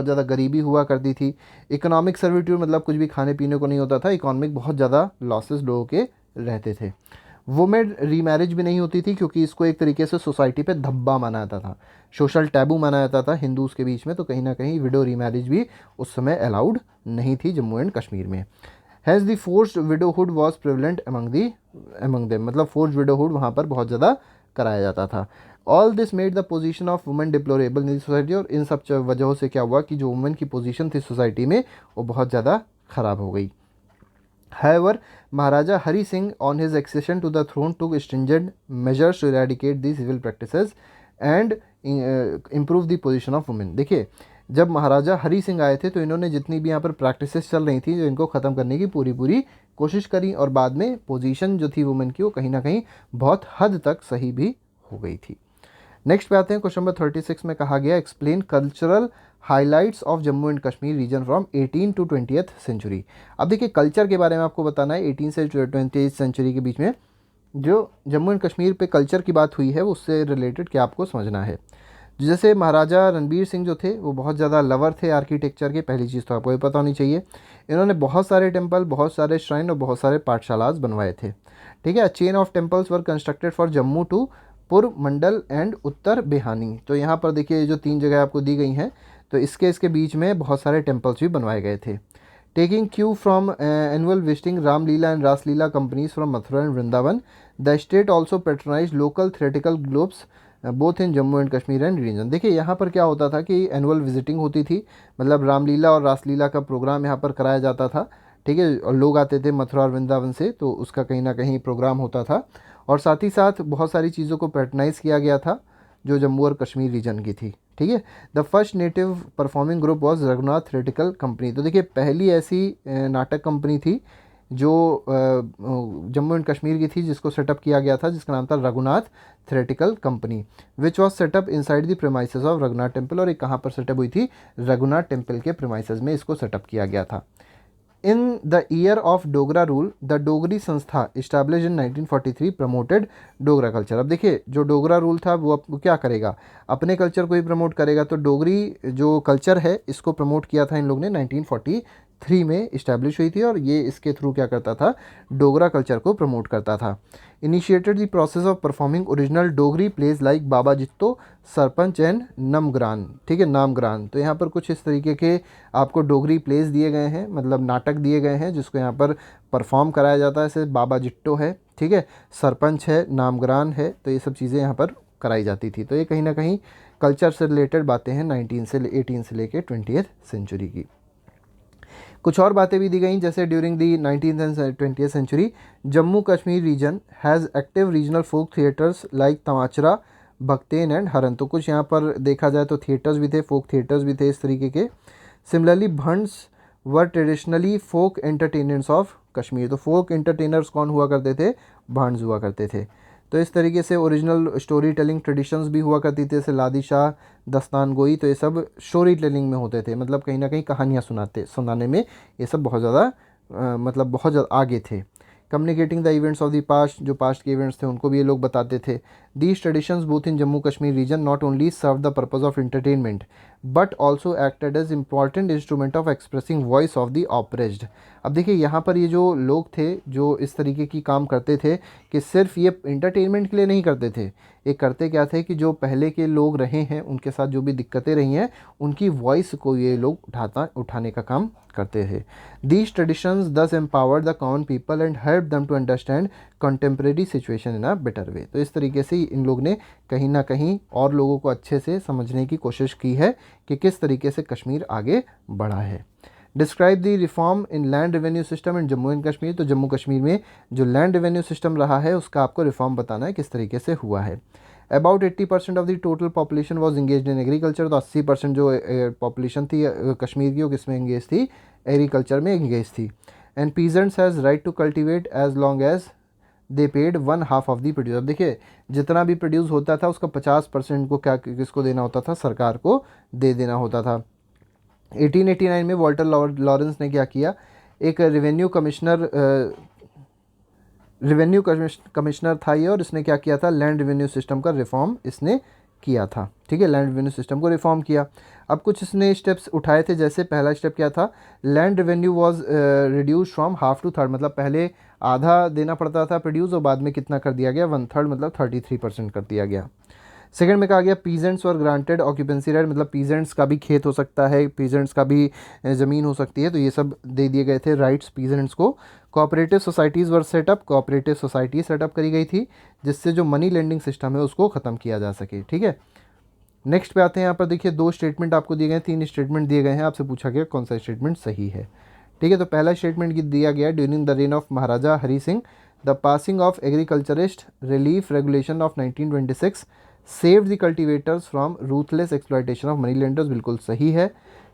ज़्यादा गरीबी हुआ करती थी। इकोनॉमिक सर्विट्यूड, मतलब कुछ भी खाने पीने को नहीं होता था। इकोनॉमिक बहुत ज़्यादा लॉसेस लोगों के रहते थे। वुमेन रीमैरिज भी नहीं होती थी, क्योंकि इसको एक तरीके से सोसाइटी पे धब्बा माना जाता था, सोशल टैबू माना जाता था हिंदूज़ के बीच में। तो कहीं ना कहीं विडो रीमैरिज भी उस समय अलाउड नहीं थी जम्मू एंड कश्मीर में। Has the forced widowhood was prevalent among them, मतलब फोर्स्ड विडोहुड वहाँ पर बहुत ज़्यादा कराया जाता था। All this made the position of women deplorable in society. और इन सब वजहों से क्या हुआ कि जो वुमेन की पोजीशन थी सोसाइटी में वो बहुत ज़्यादा ख़राब हो गई। However, Maharaja Hari Singh, on his accession to the throne, took stringent measures to eradicate these evil practices and improve the position of women। देखिए जब महाराजा हरी सिंह आए थे तो इन्होंने जितनी भी यहाँ पर प्रैक्टिसेस चल रही थी, जो इनको ख़त्म करने की पूरी कोशिश करी, और बाद में पोजीशन जो थी वुमेन की वो कहीं ना कहीं बहुत हद तक सही भी हो गई थी। नेक्स्ट पे आते हैं, क्वेश्चन नंबर 36 में कहा गया explain cultural highlights of Jammu and Kashmir region from 18 to 20th century. अब देखिए कल्चर के बारे में आपको बताना है। 18 से 20th सेंचुरी के बीच में जो जम्मू एंड कश्मीर पे कल्चर की बात हुई है उससे रिलेटेड क्या आपको समझना है। जैसे महाराजा रणबीर सिंह जो थे वो बहुत ज़्यादा लवर थे आर्किटेक्चर के, पहली चीज़ तो आपको ये पता होनी चाहिए। इन्होंने बहुत सारे टेम्पल, बहुत सारे श्राइन और बहुत सारे पाठशालाज बनवाए थे। ठीक है, chain of temples were constructed for Jammu to Purmandal and उत्तर बेहानी। तो यहाँ पर देखिए जो 3 जगह आपको दी गई हैं, तो इसके बीच में बहुत सारे टेम्पल्स भी बनवाए गए थे। Taking cue from annual visiting Ramlila and Raslila companies from Mathura and Vrindavan, the state also patronise local theatrical groups both in Jammu and Kashmir and region. देखिए यहाँ पर क्या होता था कि एनुअल विजिटिंग होती थी, मतलब रामलीला और रासलीला का प्रोग्राम यहाँ पर कराया जाता था। ठीक है, और लोग आते थे मथुरा और वृंदावन से, तो उसका कहीं ना कहीं प्रोग्राम होता था। और साथ ही साथ बहुत सारी चीज़ों को पैटर्नाइज किया गया था जो जम्मू और कश्मीर रीजन की थी। ठीक है, the first native performing group was Raghunath theatrical company. तो देखिए पहली ऐसी नाटक कंपनी थी जो जम्मू एंड कश्मीर की थी, जिसको सेटअप किया गया था, जिसका नाम था Raghunath theatrical company, which was setup inside the premises of Raghunath temple. और ये कहाँ पर सेटअप हुई थी, रघुनाथ टेम्पल के प्रेमाइसेस में इसको सेटअप किया गया था। In the year of Dogra rule, the Dogri Sanstha establish in 1943 promoted Dogra culture. अब देखिए जो डोगरा रूल था वो अब क्या करेगा, अपने कल्चर को ही प्रमोट करेगा। तो डोगरी जो कल्चर है इसको प्रमोट किया था इन लोग ने 1943 में इस्टेब्लिश हुई थी, और ये इसके थ्रू क्या करता था, डोगरा कल्चर को प्रमोट करता था। Initiated the process of performing original Dogri plays like Baba Jitto, Sarpanch and नमग्रान। ठीक है, नामग्रान। तो यहाँ पर कुछ इस तरीके के आपको डोगरी प्लेस दिए गए हैं, मतलब नाटक दिए गए हैं जिसको यहाँ पर परफॉर्म कराया जाता है। जैसे बाबा जिट्टो है, ठीक है, सरपंच है, नामग्रान है, तो ये सब चीज़ें यहाँ पर कराई जाती थी। तो ये कहीं ना कहीं कल्चर से रिलेटेड बातें हैं 18 से लेकर 20th सेंचुरी की। कुछ और बातें भी दी गई, जैसे during the 19th and 20th century Jammu Kashmir region has active regional folk theatres like Tamachra, Bhakten and Haran. तो कुछ यहाँ पर देखा जाए तो थिएटर्स भी थे, फोक थिएटर्स भी थे इस तरीके के। Similarly Bhands were traditionally folk entertainers of Kashmir. तो फोक एंटरटेनर्स कौन हुआ करते थे, भांड्स हुआ करते थे। तो इस तरीके से ओरिजिनल स्टोरी टेलिंग ट्रेडिशंस भी हुआ करती थी, जैसे लादी शाह, दस्तान गोई। तो ये सब स्टोरी टेलिंग में होते थे, मतलब कहीं ना कहीं कहानियाँ सुनाने में ये सब बहुत ज़्यादा मतलब बहुत ज़्यादा आगे थे। Communicating the events of the past, जो पास्ट के इवेंट्स थे उनको भी ये लोग बताते थे। These traditions both in Jammu Kashmir region not only serve the purpose of entertainment but also acted as important instrument of expressing voice of the oppressed. अब देखिए यहाँ पर ये जो लोग थे जो इस तरीके की काम करते थे कि सिर्फ ये एंटरटेनमेंट के लिए नहीं करते थे, ये करते क्या थे कि जो पहले के लोग रहे हैं उनके साथ जो भी दिक्कतें रही हैं उनकी वॉइस को ये लोग उठाने का काम करते थे। These traditions thus empowered the common people and help them to understand contemporary situation in a better way. तो इस तरीके से इन लोग ने कहीं ना कहीं और लोगों को अच्छे से समझने की कोशिश की है कि किस तरीके से कश्मीर आगे बढ़ा है। Describe the reform in land revenue system in Jammu and Kashmir. तो जम्मू कश्मीर में जो लैंड रेवेन्यू सिस्टम रहा है उसका आपको रिफॉर्म बताना है किस तरीके से हुआ है। About 80% of the total population was engage in agriculture. तो 80% जो पॉपुलेशन थी कश्मीर की वो किस में इंगेज थी, एग्रीकल्चर में इंगेज थी। And peasants has right to cultivate as long as they paid 1/2 of the produce. अब देखिए जितना भी प्रोड्यूस होता था उसका 50% को क्या किसको देना होता था, सरकार को दे देना होता था। 1889 में वॉल्टर लॉरेंस ने क्या किया, एक रेवेन्यू कमिश्नर था ये, और इसने क्या किया था, लैंड रेवेन्यू सिस्टम का रिफॉर्म इसने किया था। ठीक है, लैंड रेवेन्यू सिस्टम को रिफॉर्म किया। अब कुछ इसने स्टेप्स उठाए थे, जैसे पहला स्टेप क्या था, land revenue was reduce from half to third, मतलब पहले आधा देना पड़ता था प्रोड्यूस, और बाद में कितना कर दिया गया, 1/3 मतलब 33% कर दिया गया। सेकंड में कहा गया पीजेंट्स और ग्रांटेड ऑक्यूपेंसी राइट, मतलब पीजेंट्स का भी खेत हो सकता है, पीजेंट्स का भी ज़मीन हो सकती है, तो ये सब दे दिए गए थे राइट्स पीजेंट्स को। Cooperative societies were set up, cooperative society setup करी गई थी, जिससे जो मनी लेंडिंग सिस्टम है उसको ख़त्म किया जा सके। ठीक है, नेक्स्ट पे आते हैं। यहाँ पर देखिए 2 स्टेटमेंट आपको दिए गए हैं, 3 स्टेटमेंट दिए गए हैं, आपसे पूछा गया कौन सा स्टेटमेंट सही है। ठीक है, तो पहला स्टेटमेंट दिया गया, during the reign of Maharaja Hari Singh the passing of agriculturist relief regulation of 1926 save the cultivators from ruthless exploitation of money lenders, बिल्कुल सही है।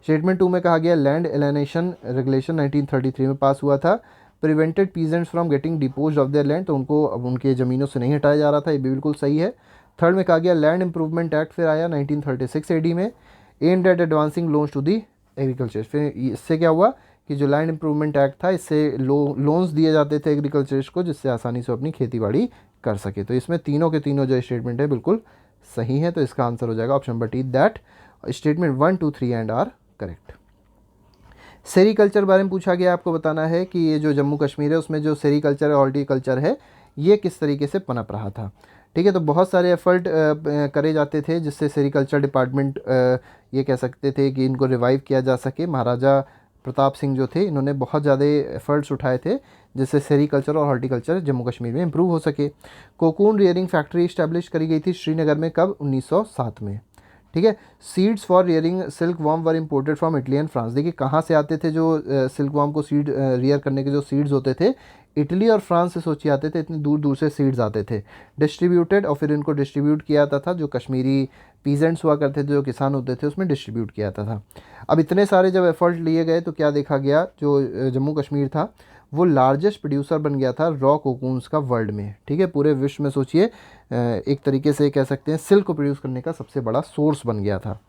स्टेटमेंट 2 में कहा गया लैंड एलिनेशन रेगुलेशन 1933 में पास हुआ था, prevented peasants from getting depots of their land, तो उनको अब उनके ज़मीनों से नहीं हटाया जा रहा था, ये भी बिल्कुल सही है। थर्ड में कहा गया लैंड इंप्रूवमेंट एक्ट फिर आया 1936 एडी में, aimed at advancing loans to the agriculture. फिर इससे क्या हुआ कि जो लैंड इंप्रूवमेंट एक्ट था, इससे लोन्स दिए जाते थे एग्रीकल्चरिस्ट को, जिससे आसानी से अपनी खेती बाड़ी कर सके। तो इसमें तीनों के तीनों जो स्टेटमेंट है बिल्कुल सही है, तो इसका आंसर हो जाएगा option number D, that statement 1, 2, 3 and are correct. Sericulture बारे में पूछा गया, आपको बताना है कि ये जो जम्मू कश्मीर है उसमें जो सेरीकल्चर है, हॉर्टिकल्चर है, ये किस तरीके से पनप रहा था। ठीक है, तो बहुत सारे एफर्ट करे जाते थे जिससे सेरीकल्चर डिपार्टमेंट ये कह सकते थे कि इनको रिवाइव किया जा सके। महाराजा प्रताप सिंह जो थे, इन्होंने बहुत ज़्यादा एफर्ट्स उठाए थे जिससे सेरीकल्चर और हॉर्टिकल्चर जम्मू कश्मीर में इम्प्रूव हो सके। कोकून रियरिंग फैक्ट्री इस्टेब्लिश करी गई थी श्रीनगर में, कब, 1907 में। ठीक है, seeds for rearing silk worm were imported from Italy and France. देखिए कहाँ से आते थे जो सिल्क वॉर्म को सीड रियर करने के जो सीड्स होते थे, इटली और फ्रांस से सोचिए आते थे, इतनी दूर दूर से सीड्स आते थे, डिस्ट्रीब्यूटेड, और फिर इनको डिस्ट्रीब्यूट किया जाता था, जो कश्मीरी पीजेंट्स हुआ करते थे, जो किसान होते थे, उसमें डिस्ट्रीब्यूट किया जाता था। अब इतने सारे जब एफर्ट लिए गए तो क्या देखा गया, जो जम्मू कश्मीर था वो लार्जेस्ट प्रोड्यूसर बन गया था रॉ कोकून्स का वर्ल्ड में। ठीक है, पूरे विश्व में सोचिए एक तरीके से कह सकते हैं सिल्क को प्रोड्यूस करने का सबसे बड़ा सोर्स बन गया था।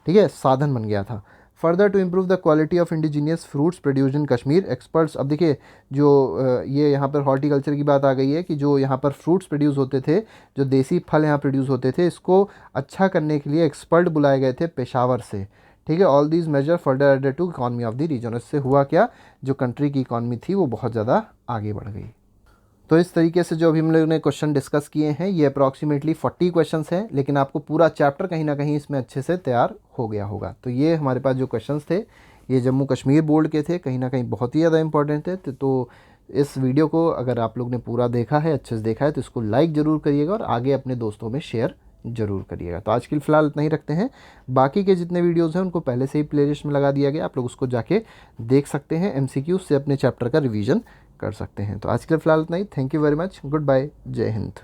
ठीक है, साधन बन गया था। Further to improve the quality of indigenous fruits produced in Kashmir, experts, अब देखिए जो ये यहाँ पर हॉर्टिकल्चर की बात आ गई है कि जो यहाँ पर फ्रूट्स प्रोड्यूस होते थे, जो देसी फल यहाँ प्रोड्यूस होते थे, इसको अच्छा करने के लिए एक्सपर्ट बुलाए गए थे पेशावर से। ठीक है, all these measures further added to economy of the region. इससे हुआ क्या, जो कंट्री की इकॉनमी थी वो बहुत ज़्यादा आगे बढ़ गई। तो इस तरीके से जो अभी हम लोगों ने क्वेश्चन डिस्कस किए हैं, ये अप्रॉक्सीमेटली 40 क्वेश्चंस हैं, लेकिन आपको पूरा चैप्टर कहीं ना कहीं इसमें अच्छे से तैयार हो गया होगा। तो ये हमारे पास जो क्वेश्चंस थे, ये जम्मू कश्मीर बोर्ड के थे, कहीं ना कहीं बहुत ही ज़्यादा इंपॉर्टेंट थे। तो इस वीडियो को अगर आप लोग ने पूरा देखा है, अच्छे से देखा है, तो इसको लाइक ज़रूर करिएगा और आगे अपने दोस्तों में शेयर ज़रूर करिएगा। तो आज के लिए फ़िलहाल इतना ही रखते हैं। बाकी के जितने वीडियोज़ हैं उनको पहले से ही प्लेलिस्ट में लगा दिया गया, आप लोग उसको जाके देख सकते हैं, MCQ से अपने चैप्टर का रिवीजन कर सकते हैं। तो आज के लिए फ़िलहाल इतना ही। Thank you very much, good bye, जय हिंद।